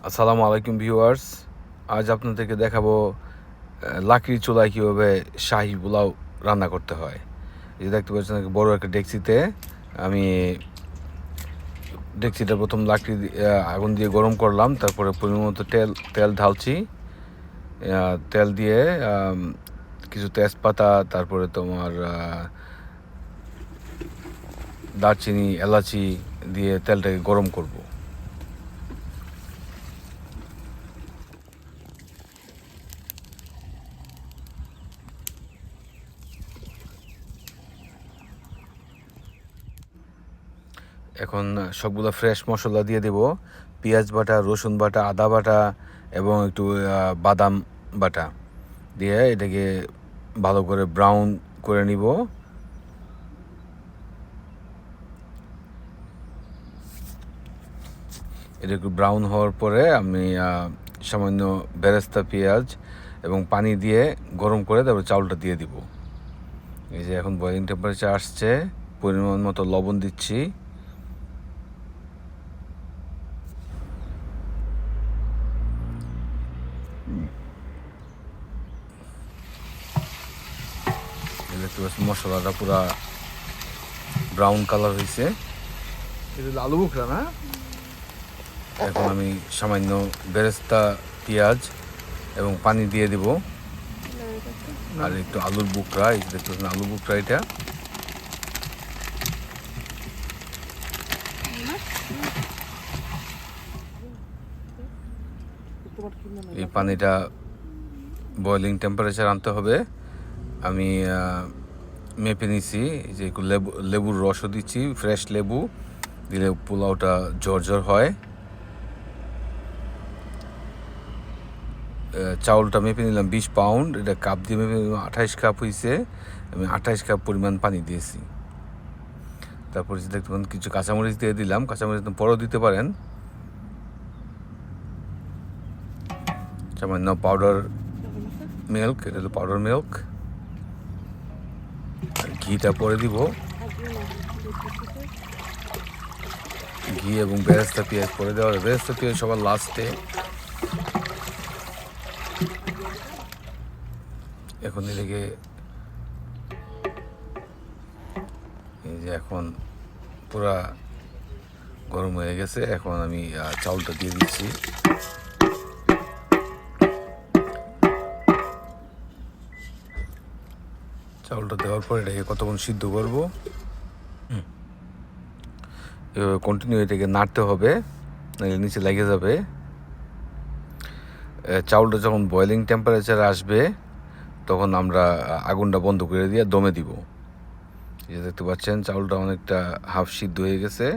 আসসালামু আলাইকুম ভিউয়ার্স। আজ আপনাদেরকে দেখাবো লাকড়ির চুলায় কীভাবে শাহি পোলাও রান্না করতে হয়। এই যে দেখতে পাচ্ছেন বড় একটা ডেকচিতে আমি ডেকচিটা প্রথম লাকড়ি আগুন দিয়ে গরম করলাম, তারপরে পরিমাণ মতো তেল ঢালছি। তেল দিয়ে কিছু তেজপাতা, তারপরে তোমার দারচিনি, এলাচি দিয়ে তেলটাকে গরম করব। এখন সবগুলো ফ্রেশ মশলা দিয়ে দেব। পেঁয়াজ বাটা, রসুন বাটা, আদা বাটা এবং একটু বাদাম বাটা দিয়ে এটাকে ভালো করে ব্রাউন করে নিব। এটা একটু ব্রাউন হওয়ার পরে আমি সামান্য বেরেস্তা পেঁয়াজ এবং পানি দিয়ে গরম করে তারপর চাউলটা দিয়ে দিব। এই যে এখন বয়েলিং টেম্পারেচার আসছে, পরিমাণ মতো লবণ দিচ্ছি। দেখতে পাচ্ছি মশলাটা পুরা ব্রাউন কালার হয়েছে। এটা আলু বুখরা না? এখন আমি সামান্য বেরেস্তা পেঁয়াজ এবং পানি দিয়ে দিব, আর একটু আলুর বুকরা, এই যে দেখতে পাচ্ছেন আলু বুকরা, এটা এই পানিটা বয়েলিং টেম্পারেচার আনতে হবে। আমি মেপে নিছি, যে একটু লেবুর রসও দিচ্ছি, ফ্রেশ লেবু দিলে পোলাওটা ঝরঝর হয়। চাউলটা মেপে নিলাম 20 পাউন্ড, এটা কাপ দিয়ে মেপে নিলাম 28 কাপ হয়েছে। আমি 28 কাপ পরিমাণ পানি দিয়েছি। তারপর যে দেখতে পান কিছু কাঁচামরিচ দিয়ে দিলাম, কাঁচামরিচ পরেও দিতে পারেন। সামান্য পাউডার মিল্ক, এটা হলো পাউডার মিল্ক। আর ঘিটা পরে দিব, ঘি এবং বেরেস্তা পেঁয়াজ পরে দেওয়া হবে। বেরেস্তা পেঁয়াজ সবার লাস্টে। এখন এদিকে এই যে এখন পুরা গরম হয়ে গেছে। এখন আমি চাউলটা দিয়ে দিচ্ছি। চাউলটা দেওয়ার পর এটাকে কতক্ষণ সিদ্ধ করব, এভাবে কন্টিনিউ এটাকে নাড়তে হবে, নাহলে নিচে লেগে যাবে। চাউলটা যখন বয়েলিং টেম্পারেচার আসবে তখন আমরা আগুনটা বন্ধ করে দিয়ে দমে দিব। এই দেখতে পাচ্ছেন চাউলটা অনেকটা হাফ সিদ্ধ হয়ে গেছে।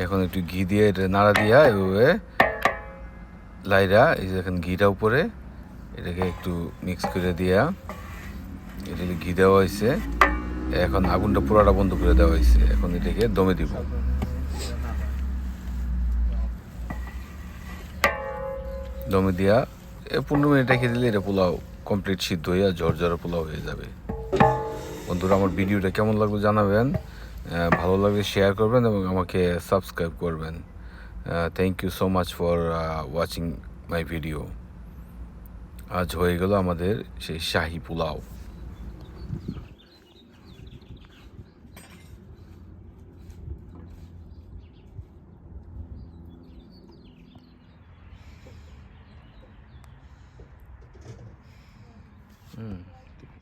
এখন একটু ঘি দিয়ে এটা নাড়া দিয়া এভাবে লাইরা, এই যে দেখেন ঘিটা উপরে, এটাকে একটু মিক্স করে দিয়া এটাকে ঘি দেওয়া হয়েছে। এখন আগুনটা পুরাটা বন্ধ করে দেওয়া হয়েছে। এখন এটাকে দমে দিব। দমে দিয়া 15 মিনিট রেখে দিলে এটা পোলাও কমপ্লিট সিদ্ধ হয়ে ঝরঝরা পোলাও হয়ে যাবে। বন্ধুরা, আমার ভিডিওটা কেমন লাগলো জানাবেন, ভালো লাগলে শেয়ার করবেন এবং আমাকে সাবস্ক্রাইব করবেন। Thank you so much for watching my video. আজ হয়ে গেল আমাদের সেই শাহি পোলাও।